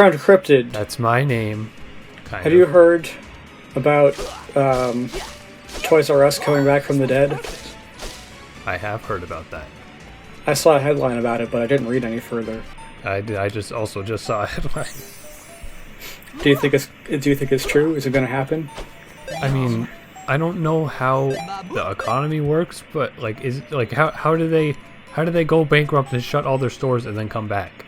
Crowned Cryptid. That's my name. Have you heard about Toys R Us coming back from the dead? I have heard about that. I saw a headline about it, but I didn't read any further. I just saw a headline. Do you think it's true? Is it going to happen? I mean, I don't know how the economy works, but how do they go bankrupt and shut all their stores and then come back?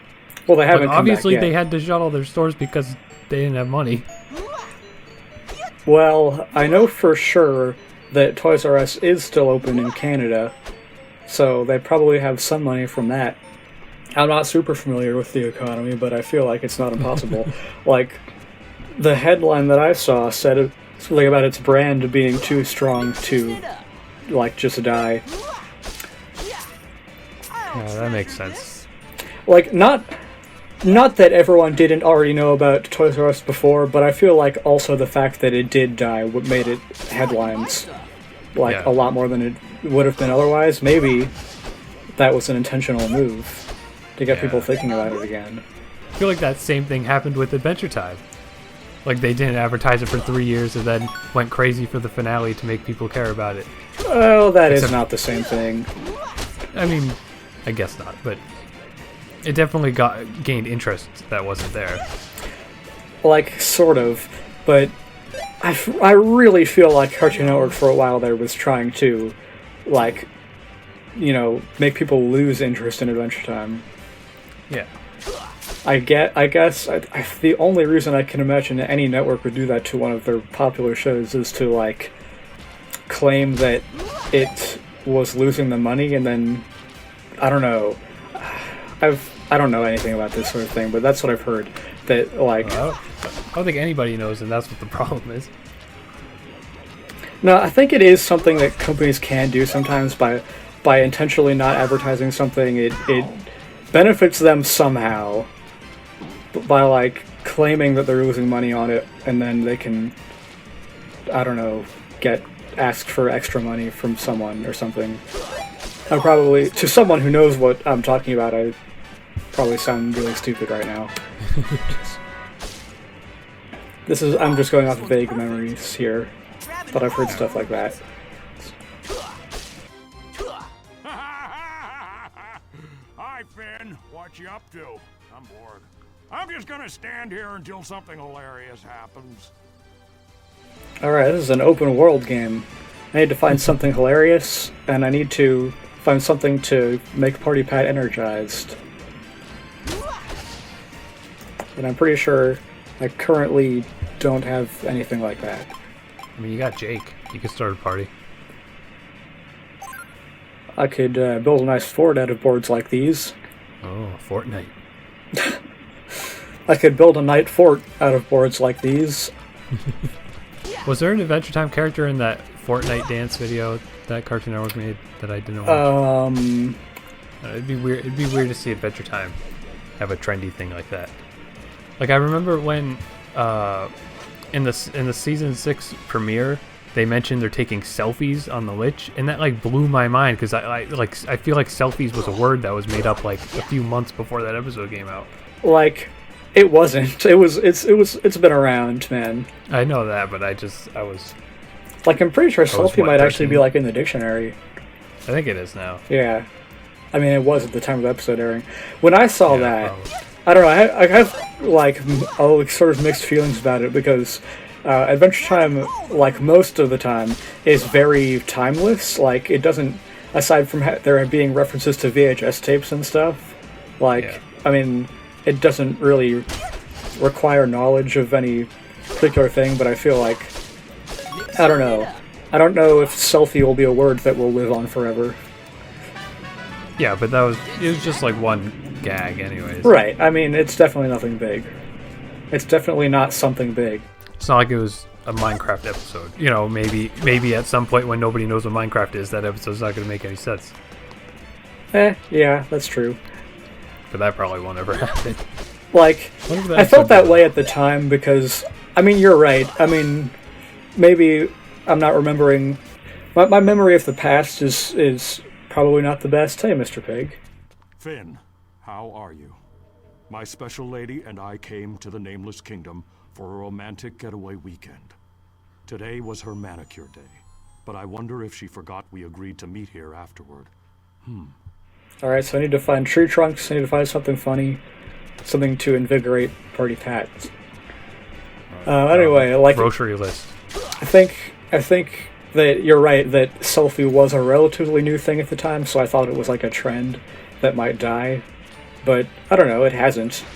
Well, they haven't. But obviously, they had to shut all their stores because they didn't have money. Well, I know for sure that Toys R Us is still open in Canada, so they probably have some money from that. I'm not super familiar with the economy, but I feel like it's not impossible. Like, the headline that I saw said something about its brand being too strong to, like, just die. Yeah, that makes sense. Like, not that everyone didn't already know about Toys R Us before, but I feel like also the fact that it did die made it headlines, like, a lot more than it would have been otherwise. Maybe that was an intentional move to get people thinking about it again. I feel like that same thing happened with Adventure Time. Like, they didn't advertise it for 3 years and then went crazy for the finale to make people care about it. Oh, that is not the same thing. I mean, I guess not, but it definitely gained interest that wasn't there. Like, sort of, but I really feel like Cartoon Network for a while there was trying to, like, you know, make people lose interest in Adventure Time. Yeah. I guess the only reason I can imagine that any network would do that to one of their popular shows is to, like, claim that it was losing the money, and then, I don't know. I don't know anything about this sort of thing, but that's what I've heard. That, like, I don't think anybody knows, and that's what the problem is. No, I think it is something that companies can do sometimes by intentionally not advertising something. It benefits them somehow by, like, claiming that they're losing money on it, and then they can, I don't know, get asked for extra money from someone or something. I'm probably, to someone who knows what I'm talking about, I probably sound really stupid right now. I'm just going off of vague memories here, but I've heard stuff like that. Hi, Finn. What you up to? I'm bored. I'm just gonna stand here until something hilarious happens. Alright, this is an open world game. I need to find something hilarious, and I need to find something to make Party Pat energized. And I'm pretty sure I currently don't have anything like that. I mean, you got Jake. You could start a party. I could build a nice fort out of boards like these. Oh, Fortnite. I could build a Nite fort out of boards like these. Was there an Adventure Time character in that Fortnite dance video that Cartoon Network made that I didn't watch? It'd be weird. It'd be weird to see Adventure Time have a trendy thing like that. Like, I remember when in the season 6 premiere, they mentioned they're taking selfies on the Lich, and that, like, blew my mind because I feel like selfies was a word that was made up like a few months before that episode came out. Like, it wasn't. It's been around, man. I know that, but I was like, I'm pretty sure selfie might actually be, like, in the dictionary. I think it is now. Yeah. I mean, it was at the time of the episode airing. When I saw that, probably. I don't know, I have, like, sort of mixed feelings about it, because Adventure Time, like, most of the time, is very timeless. Like, it doesn't, aside from there being references to VHS tapes and stuff, like, I mean, it doesn't really require knowledge of any particular thing, but I feel like, I don't know. I don't know if selfie will be a word that will live on forever. Yeah, but it was just like one gag anyways. Right, I mean, it's definitely nothing big. It's definitely not something big. It's not like it was a Minecraft episode. You know, maybe at some point when nobody knows what Minecraft is, that episode's not going to make any sense. Yeah, that's true. But that probably won't ever happen. Like, I felt that way at the time because, I mean, you're right. I mean, maybe I'm not remembering. My memory of the past is probably not the best. Hey, Mr. Pig. Finn, how are you? My special lady and I came to the Nameless Kingdom for a romantic getaway weekend. Today was her manicure day, but I wonder if she forgot we agreed to meet here afterward. Alright, so I need to find tree trunks, I need to find something funny, something to invigorate Party Pat. Anyway, like... Grocery list. I think that you're right, that selfie was a relatively new thing at the time, so I thought it was like a trend that might die. But, I don't know, it hasn't.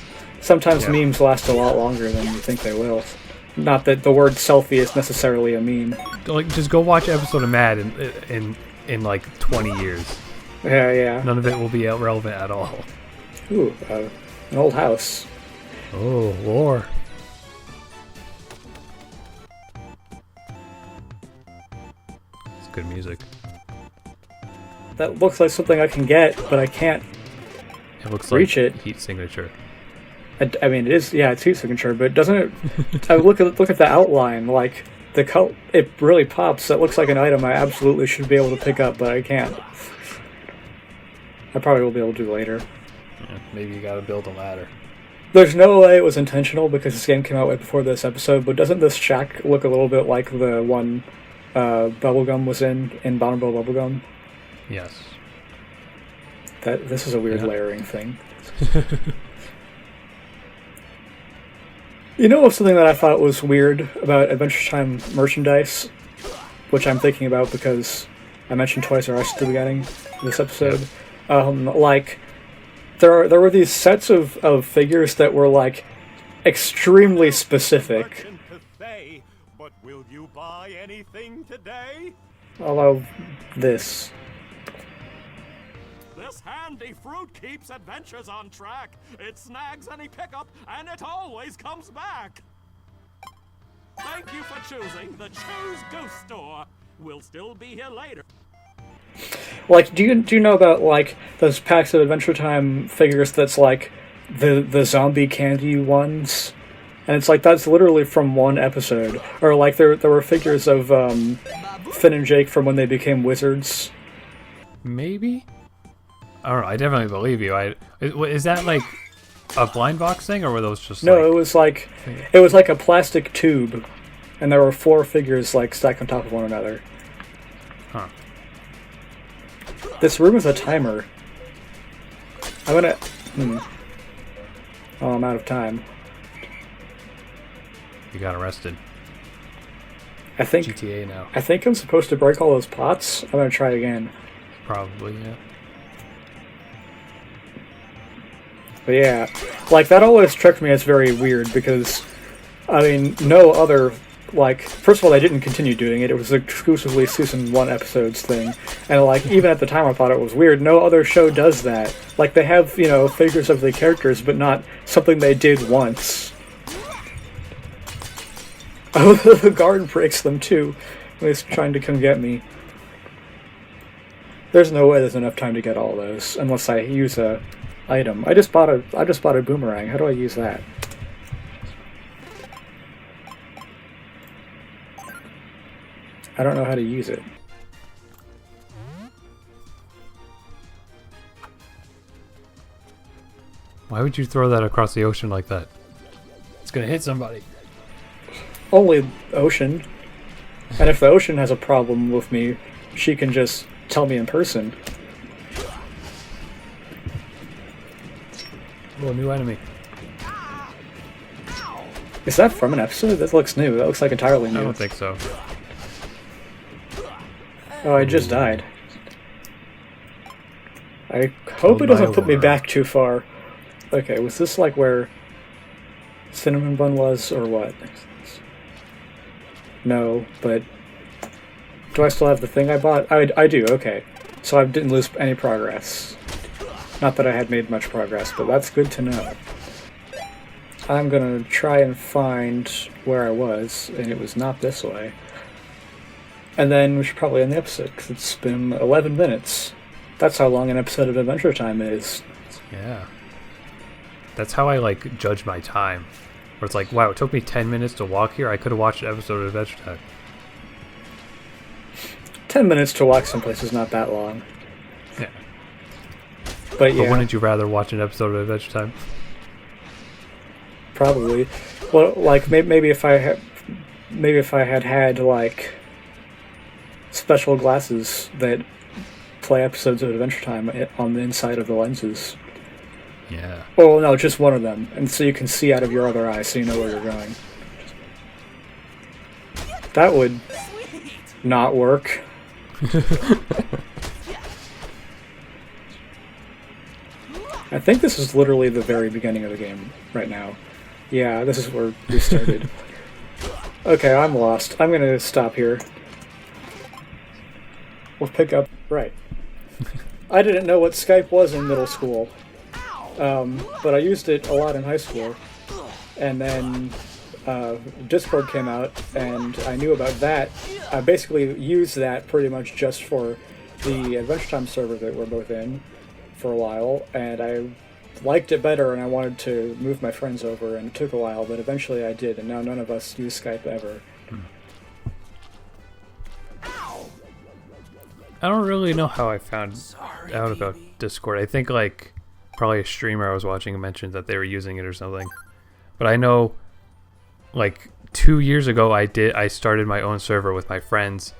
Sometimes memes last a lot longer than you think they will. Not that the word selfie is necessarily a meme. Like, just go watch an episode of Mad in like 20 years. Yeah. None of it will be relevant at all. Ooh, an old house. Oh, war. It's good music. That looks like something I can get, but I can't It looks reach like it. heat signature. I mean, it is, yeah, it's heat signature, but doesn't it... I look at the outline, like, the color, it really pops. That looks like an item I absolutely should be able to pick up, but I can't. I probably will be able to do later. Yeah, maybe you gotta build a ladder. There's no way it was intentional, because this game came out right before this episode, but doesn't this shack look a little bit like the one Bubblegum was in Bonobo Bubblegum? Yes. This is a weird layering thing. You know something that I thought was weird about Adventure Time merchandise, which I'm thinking about because I mentioned Toys R Us at the beginning of this episode. Like, there were these sets of figures that were, like, extremely specific. But will you buy anything today? Although, this. This handy fruit keeps adventures on track. It snags any pickup, and it always comes back. Thank you for choosing the Choose Goose Store. We'll still be here later. Like, do you know about, like, those packs of Adventure Time figures that's, like, the zombie candy ones? And it's like, that's literally from one episode. Or, like, there were figures of Finn and Jake from when they became wizards. Maybe? I don't know. I definitely believe you. Is that like a blind box thing, or were those just No, like... it was like a plastic tube, and there were 4 figures, like, stacked on top of one another. Huh. This room is a timer. I'm gonna... Oh, I'm out of time. You got arrested. I think... GTA now. I think I'm supposed to break all those pots. I'm gonna try again. Probably, yeah. But yeah, like, that always struck me as very weird because, I mean, no other, like, first of all, they didn't continue doing it. It was exclusively Season 1 episodes thing. And, like, even at the time I thought it was weird. No other show does that. Like, they have, you know, figures of the characters, but not something they did once. Oh, the guard breaks them, too. He's trying to come get me. There's no way there's enough time to get all those, unless I use a item. I just bought a boomerang. How do I use that? I don't know how to use it. Why would you throw that across the ocean like that? It's gonna hit somebody. Only ocean. And if the ocean has a problem with me, she can just tell me in person. Oh, new enemy. Is that from an episode? That looks new. That looks like entirely new. I don't think so. Oh, I just died. I hope it doesn't put me back too far. Okay, was this like where Cinnamon Bun was, or what? No, but... Do I still have the thing I bought? I do, okay. So I didn't lose any progress. Not that I had made much progress, but that's good to know. I'm gonna try and find where I was, and it was not this way. And then we should probably end the episode, because it's been 11 minutes. That's how long an episode of Adventure Time is. Yeah. That's how I, like, judge my time. Where it's like, wow, it took me 10 minutes to walk here. I could have watched an episode of Adventure Time. 10 minutes to walk someplace is not that long. Yeah. But yeah. But wouldn't you rather watch an episode of Adventure Time? probably. Well, like maybe if I had like special glasses that play episodes of Adventure Time on the inside of the lenses. Yeah. Well, no, just one of them, and so you can see out of your other eye, so you know where you're going. That would not work. I think this is literally the very beginning of the game right now. Yeah, this is where we started. Okay, I'm lost. I'm gonna stop here. We'll pick up. Right. I didn't know what Skype was in middle school, but I used it a lot in high school. And then Discord came out, and I knew about that. I basically used that pretty much just for the Adventure Time server that we're both in for a while, and I liked it better, and I wanted to move my friends over, and it took a while, but eventually I did, and now none of us use Skype ever. I don't really know how I found out about Discord. I think like probably a streamer I was watching mentioned that they were using it or something. But I know like 2 years ago I started my own server with my friends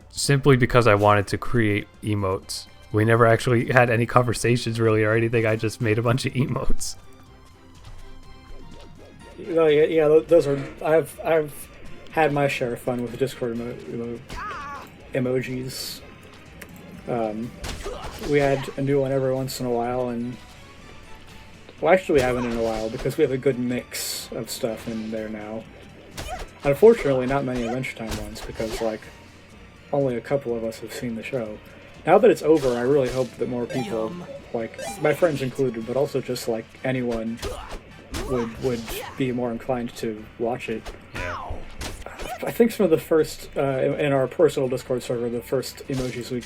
simply because I wanted to create emotes. We never actually had any conversations really or anything. I just made a bunch of emotes. Oh yeah, those are. I've had my share of fun with the Discord emojis. We add a new one every once in a while, and well, actually we haven't in a while because we have a good mix of stuff in there now. Unfortunately, not many Adventure Time ones because like only a couple of us have seen the show. Now that it's over, I really hope that more people, like my friends included, but also just like anyone, would be more inclined to watch it. Yeah. I think some of the first, in our personal Discord server, the first emojis we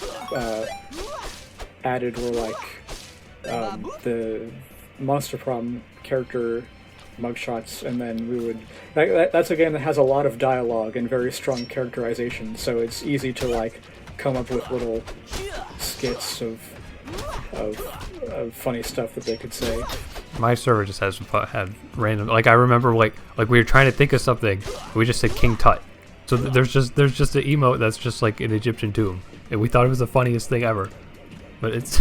added were like the Monster Prom character mugshots, and then we would... That's a game that has a lot of dialogue and very strong characterization, so it's easy to like come up with little skits of funny stuff that they could say. My server just had random, like I remember like we were trying to think of something, we just said King Tut. So there's just an emote that's just like an Egyptian tomb, and we thought it was the funniest thing ever, but it's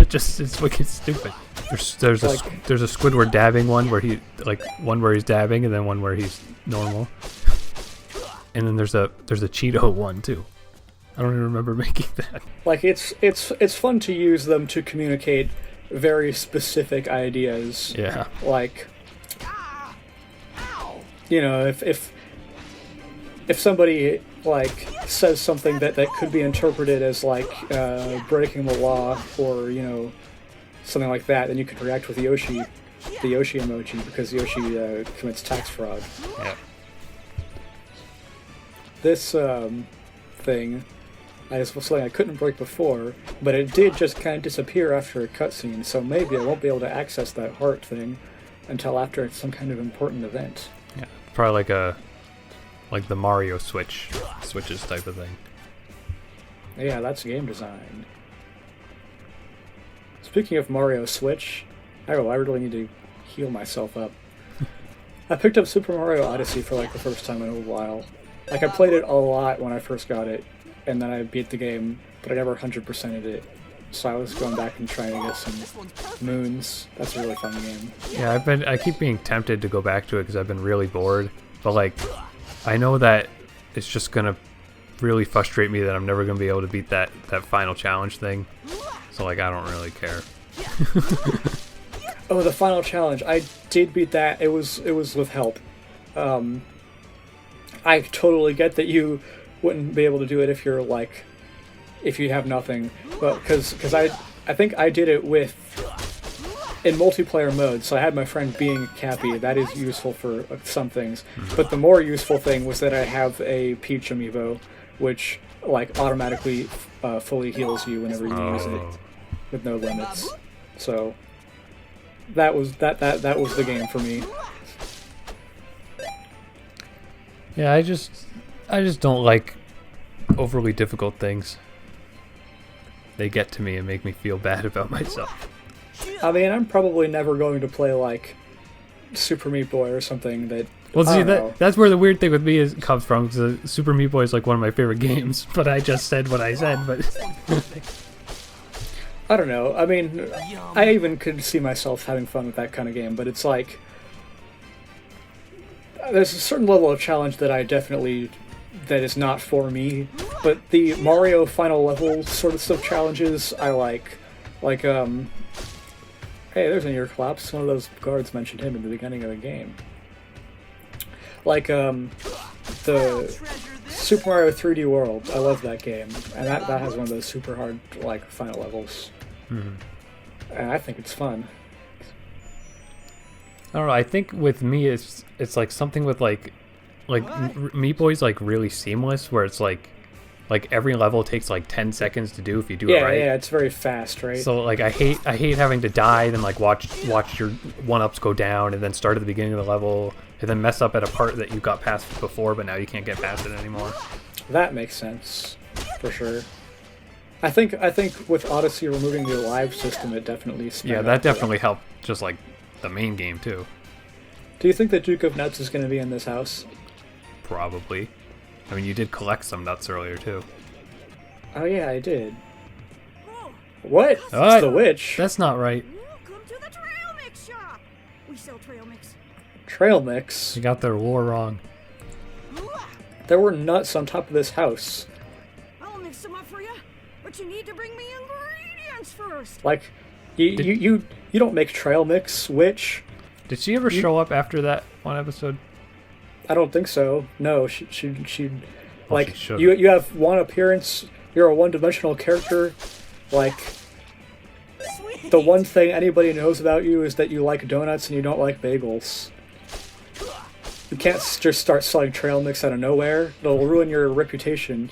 wicked stupid. There's a Squidward dabbing one where he's dabbing, and then one where he's normal, and then there's a Cheeto one too. I don't even remember making that. Like it's fun to use them to communicate very specific ideas. Yeah. Like, you know, if somebody like says something that could be interpreted as like breaking the law, or you know, something like that, then you could react with the Yoshi emoji, because Yoshi commits tax fraud. Yeah. This thing. Was something I couldn't break before, but it did just kind of disappear after a cutscene, so maybe I won't be able to access that heart thing until after some kind of important event. Yeah, probably like the Mario switches type of thing. Yeah, that's game design. Speaking of Mario Switch, I really need to heal myself up. I picked up Super Mario Odyssey for like the first time in a while. Like I played it a lot when I first got it, and then I beat the game, but I never 100%ed it. So I was going back and trying to get some moons. That's a really fun game. Yeah, I keep being tempted to go back to it because I've been really bored. But like, I know that it's just gonna really frustrate me that I'm never gonna be able to beat that final challenge thing. So like, I don't really care. Oh, the final challenge! I did beat that. It was with help. I totally get that you wouldn't be able to do it if you have nothing, but because I think I did it in multiplayer mode, so I had my friend being Cappy. That is useful for some things, but the more useful thing was that I have a Peach amiibo, which like automatically fully heals you whenever you use it with no limits. So that was the game for me. Yeah, I just don't like overly difficult things. They get to me and make me feel bad about myself. I mean, I'm probably never going to play like Super Meat Boy or something that. Well, I see, don't know. that's where the weird thing with me comes from, because Super Meat Boy is like one of my favorite games, but I just said what I said, but... I don't know. I mean, I even could see myself having fun with that kind of game, but it's like... There's a certain level of challenge that I definitely... that is not for me, but the Mario final level sort of stuff challenges I like. Like, hey, there's an ear collapse. One of those guards mentioned him in the beginning of the game. Like, the Super Mario 3D World. I love that game. And that has one of those super hard, like, final levels. Mm-hmm. And I think it's fun. I don't know, I think with me, it's like something with, like Meat Boy's, like, really seamless, where it's, like every level takes, like, 10 seconds to do if you do it right. Yeah, it's very fast, right? So, like, I hate having to die, then, like, watch your one-ups go down, and then start at the beginning of the level, and then mess up at a part that you got past before, but now you can't get past it anymore. That makes sense, for sure. I think with Odyssey removing the live system, it definitely sped Yeah, up that definitely helped, just, like, the main game, too. Do you think the Duke of Nuts is going to be in this house? Probably. I mean, you did collect some nuts earlier, too. Oh yeah, I did. What? It's the witch. That's not right. Welcome to the trail mix shop. We sell trail mix. Trail mix? You got their lore wrong. There were nuts on top of this house. I'll mix them up for you, but you need to bring me ingredients first. Like, you don't make trail mix, witch. Did she ever show up after that one episode? I don't think so. No, she like, she you have one appearance, you're a one-dimensional character, like, Sweet. the one thing anybody knows about you is that you like donuts and you don't like bagels. You can't just start selling trail mix out of nowhere. It'll ruin your reputation.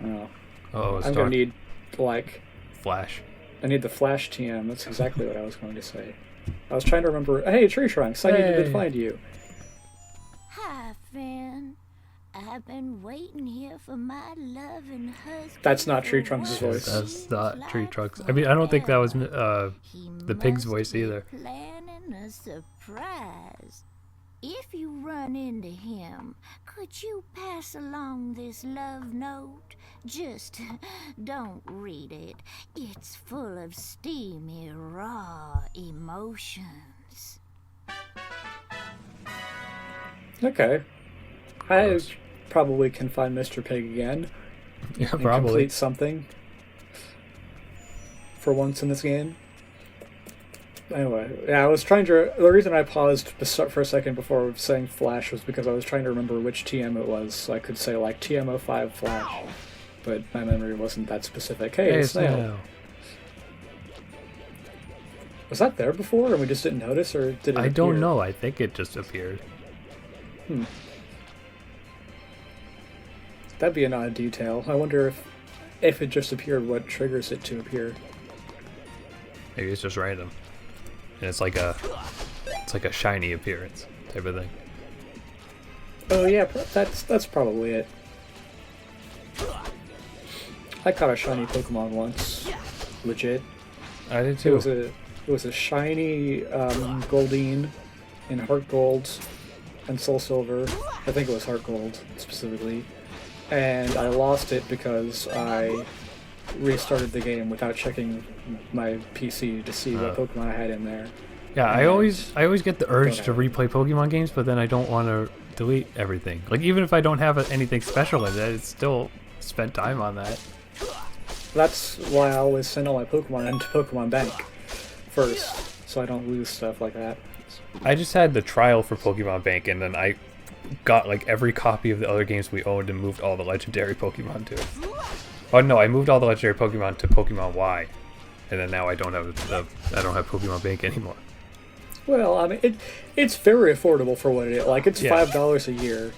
Oh. Oh, it's I'm dark. gonna need, like... Flash. I need the Flash TM. That's exactly what I was going to say. I was trying to remember... Hey, Tree Trunks! I needed to find you. Hi, Finn. I've been waiting here for my loving husband. That's not Tree Trunks' voice. That's not Tree Trunks. I mean, I don't think that was the pig's voice either. Planning a surprise. If you run into him, could you pass along this love note? Just don't read it. It's full of steamy, raw emotions. Okay. I probably can find Mr. Pig again. Yeah, And probably. complete something. For once in this game. Anyway, yeah, I was trying to... The reason I paused for a second before saying Flash was because I was trying to remember which TM it was. So I could say, like, TM05 Flash. But my memory wasn't that specific. Hey, it's Snail. Was that there before and we just didn't notice, or did it I don't appear? know. I think it just appeared. That'd be an odd detail. I wonder if it just appeared, what triggers it to appear. Maybe it's just random. And it's like a shiny appearance type of thing. Oh yeah, that's probably it. I caught a shiny Pokemon once. Legit. I did It too. was a shiny Goldeen in Heart Gold and Soul Silver. I think it was Heart Gold specifically. And I lost it because I restarted the game without checking my PC to see what Pokemon I had in there. Yeah, And I always get the urge to Don't replay Pokemon games, but then I don't want to delete everything. Like, even if I don't have anything special in it, it's still spent time on that. That's why I always send all my Pokemon into Pokemon Bank first, so I don't lose stuff like that. I just had the trial for Pokemon Bank, and then I got like every copy of the other games we owned and moved all the legendary Pokemon to it. Oh no, I moved all the legendary Pokemon to Pokemon Y, and then now I don't have Pokemon Bank anymore. Well, I mean, it's very affordable for what it is. Like, it's Yeah. $5 a year.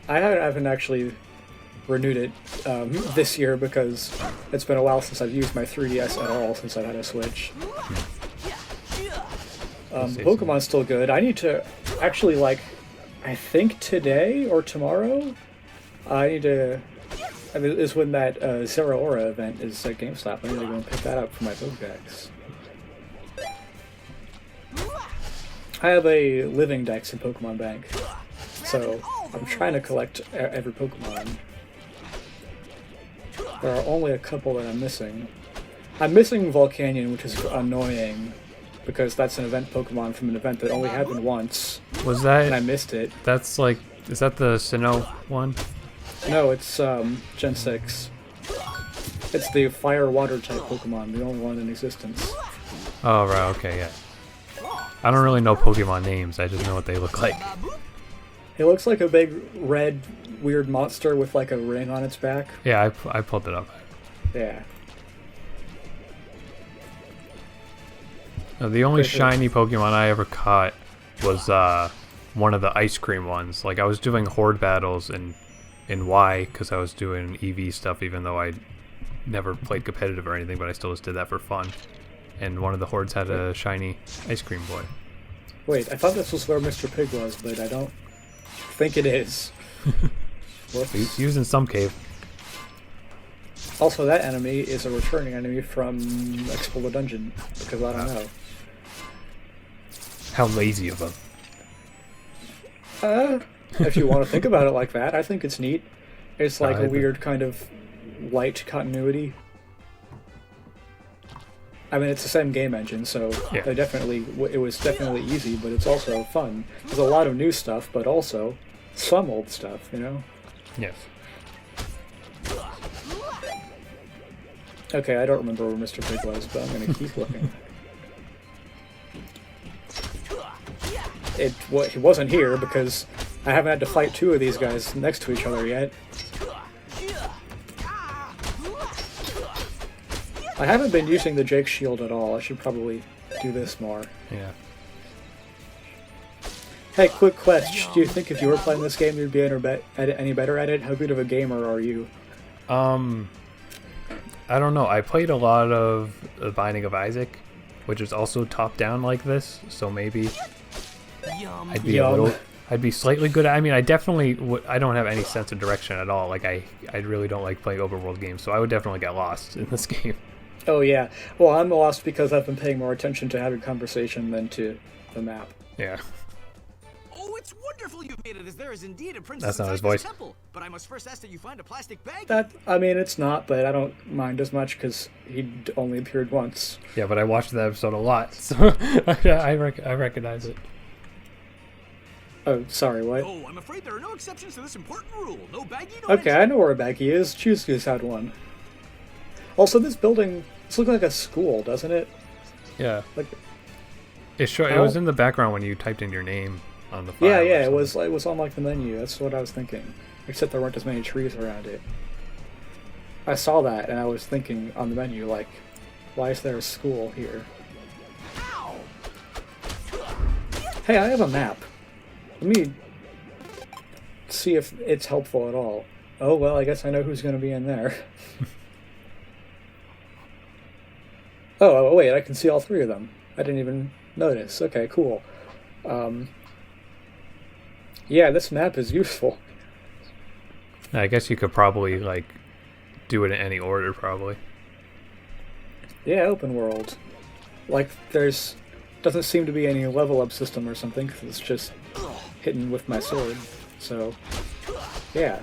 I haven't actually renewed it this year because it's been a while since I've used my 3DS at all since I've had a Switch. Pokemon's still good. I need to actually, like, I think today or tomorrow, I need to I mean, is when that Zero Aura event is at GameStop. I need to go and pick that up for my Pokedex. I have a living dex in Pokemon Bank, so I'm trying to collect every Pokemon. There are only a couple that I'm missing. I'm missing Volcanion, which is annoying, because that's an event Pokemon from an event that only happened once. Was that? And I missed it. That's like, is that the Sinnoh one? No, it's Gen 6. It's the Fire-Water type Pokemon, the only one in existence. Oh, right, okay, yeah. I don't really know Pokemon names, I just know what they look like. It looks like a big, red, weird monster with like a ring on its back. Yeah, I pulled it up. Yeah. The only shiny Pokemon I ever caught was one of the ice cream ones. Like, I was doing horde battles in Y, because I was doing EV stuff, even though I never played competitive or anything, but I still just did that for fun. And one of the hordes had a shiny ice cream boy. Wait, I thought this was where Mr. Pig was, but I don't think it is. He was in some cave. Also, that enemy is a returning enemy from Explore the Dungeon, because I don't know. How lazy of him. If you want to think about it like that, I think it's neat. It's like a but- weird kind of light continuity. I mean, it's the same game engine, so Yeah. they definitely it was definitely easy, but it's also fun. There's a lot of new stuff, but also some old stuff, you know? Yes. Okay, I don't remember where Mr. Pig was, but I'm gonna keep looking. He wasn't here because I haven't had to fight two of these guys next to each other yet. I haven't been using the Jake shield at all. I should probably do this more. Yeah. Hey, quick question. Do you think if you were playing this game you'd be any better at it? How good of a gamer are you? I don't know. I played a lot of The Binding of Isaac, which is also top-down like this, so maybe I'd be I'd be slightly good at. I mean, I definitely I don't have any sense of direction at all. Like, I really don't like playing open world games, so I would definitely get lost in this game. Oh yeah. Well, I'm lost because I've been paying more attention to having conversation than to the map. Yeah. Oh, it's wonderful you've made it, as there is indeed a princess That's not his inside this voice. temple. But I must first ask that you find a plastic bag. I mean, it's not, but I don't mind as much because he only appeared once. Yeah, but I watched that episode a lot, so I recognize it. Oh, sorry, what? Oh, I'm afraid there are no exceptions to this important rule. No baggie, no Okay, entry. I know where a baggie is. Choose Goose had one. Also, this building, this looks like a school, doesn't it? Yeah. Like, It was in the background when you typed in your name on the file. yeah, or it something. was on like the menu. That's what I was thinking. Except there weren't as many trees around it. I saw that and I was thinking on the menu, like, why is there a school here? Hey, I have a map. Let me see if it's helpful at all. Oh, well, I guess I know who's going to be in there. Oh, wait, I can see all three of them. I didn't even notice. Okay, cool. Yeah, this map is useful. I guess you could probably, like, do it in any order, probably. Yeah, open world. Like, doesn't seem to be any level up system or something, because it's just hitting with my sword. So, yeah,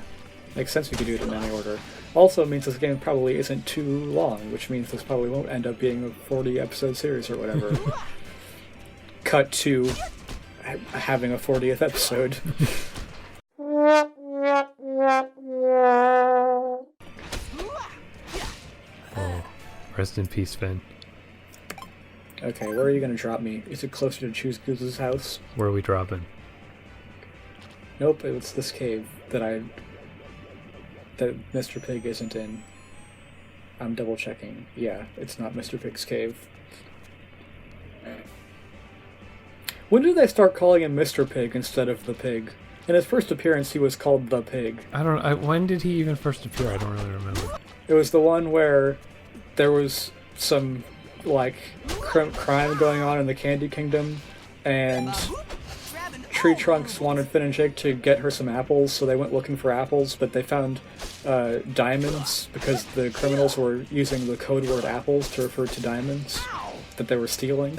makes sense we could do it in any order. Also means this game probably isn't too long, which means this probably won't end up being a 40-episode series or whatever. Cut to having a 40th episode. Oh, rest in peace, Finn. Okay, where are you going to drop me? Is it closer to Choose Goose's house? Where are we dropping? Nope, it's this cave that Mr. Pig isn't in. I'm double checking. Yeah, it's not Mr. Pig's cave. When did they start calling him Mr. Pig instead of the Pig? In his first appearance, he was called the Pig. When did he even first appear? I don't really remember. It was the one where there was some, like, crime going on in the Candy Kingdom, and Tree Trunks wanted Finn and Jake to get her some apples, so they went looking for apples, but they found diamonds because the criminals were using the code word apples to refer to diamonds that they were stealing.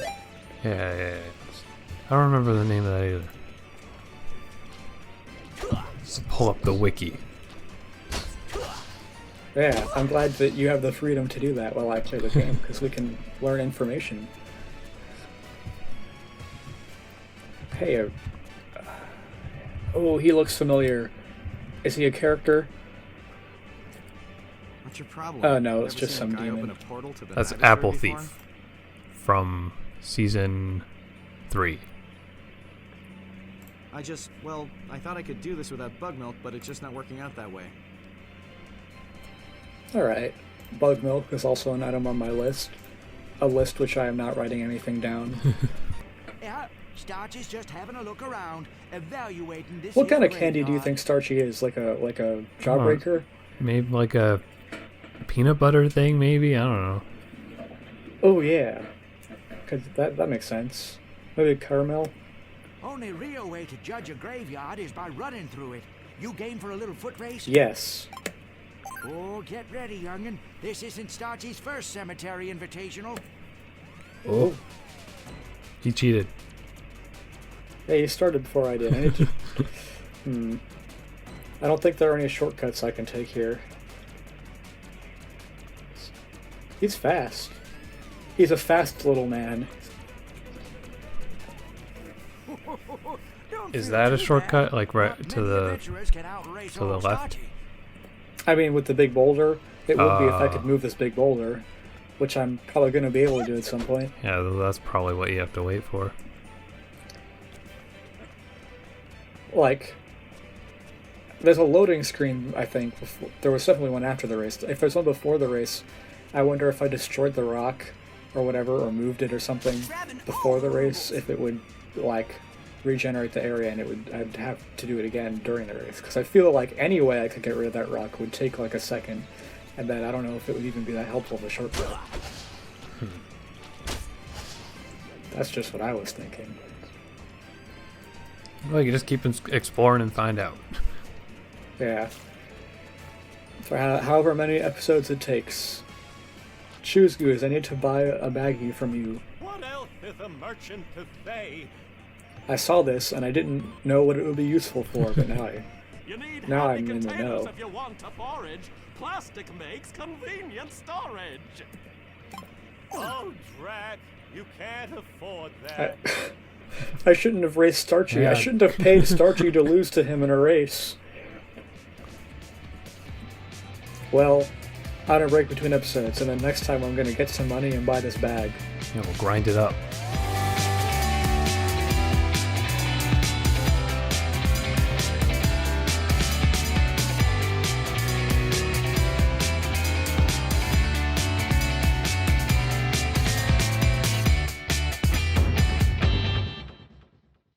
Yeah. I don't remember the name of that either. Let's pull up the wiki. Yeah, I'm glad that you have the freedom to do that while I play the game, because we can learn information. Hey, oh, he looks familiar. Is he a character? What's your problem? Oh no, it's Never just seen a some guy demon. open a portal to the That's laboratory Apple before? Thief from season 3. I thought I could do this without bug milk, but it's just not working out that way. Alright. Bug milk is also an item on my list. A list which I am not writing anything down. Yeah, Starchy's just having a look around, evaluating this. What kind of here candy do you graveyard. think Starchy is? Like a jawbreaker? Maybe like a peanut butter thing, maybe? I don't know. Oh yeah. 'Cause that makes sense. Maybe caramel? Only real way to judge a graveyard is by running through it. You game for a little foot race? Yes. Oh, get ready, youngin'. This isn't Starchy's first cemetery invitational. Oh. He cheated. Hey, you started before I did. I need to... I don't think there are any shortcuts I can take here. He's fast. He's a fast little man. Don't Is feel that a too shortcut? bad, Like right but to many the adventurers can outrace to the old left? Starchy. I mean, with the big boulder, it would be if I could move this big boulder, which I'm probably going to be able to do at some point. Yeah, that's probably what you have to wait for. Like, there's a loading screen, I think. There was definitely one after the race. If there's one before the race, I wonder if I destroyed the rock or whatever, or moved it or something before the race, if it would, like, regenerate the area and I'd have to do it again during the race. Because I feel like any way I could get rid of that rock would take, like, a second. And then I don't know if it would even be that helpful of a shortcut. That's just what I was thinking. Well, you just keep exploring and find out. Yeah. For however many episodes it takes. Choose Goose, I need to buy a baggie from you. What else is a merchant to say? I saw this and I didn't know what it would be useful for, but You need now handy I'm in the containers know. if you want to forage. Plastic makes convenient storage. Oh, drat. You can't afford that. I shouldn't have raced Starchy. Yeah. I shouldn't have paid Starchy to lose to him in a race. Well, on a break between episodes, and then next time I'm gonna get some money and buy this bag. Yeah, we'll grind it up.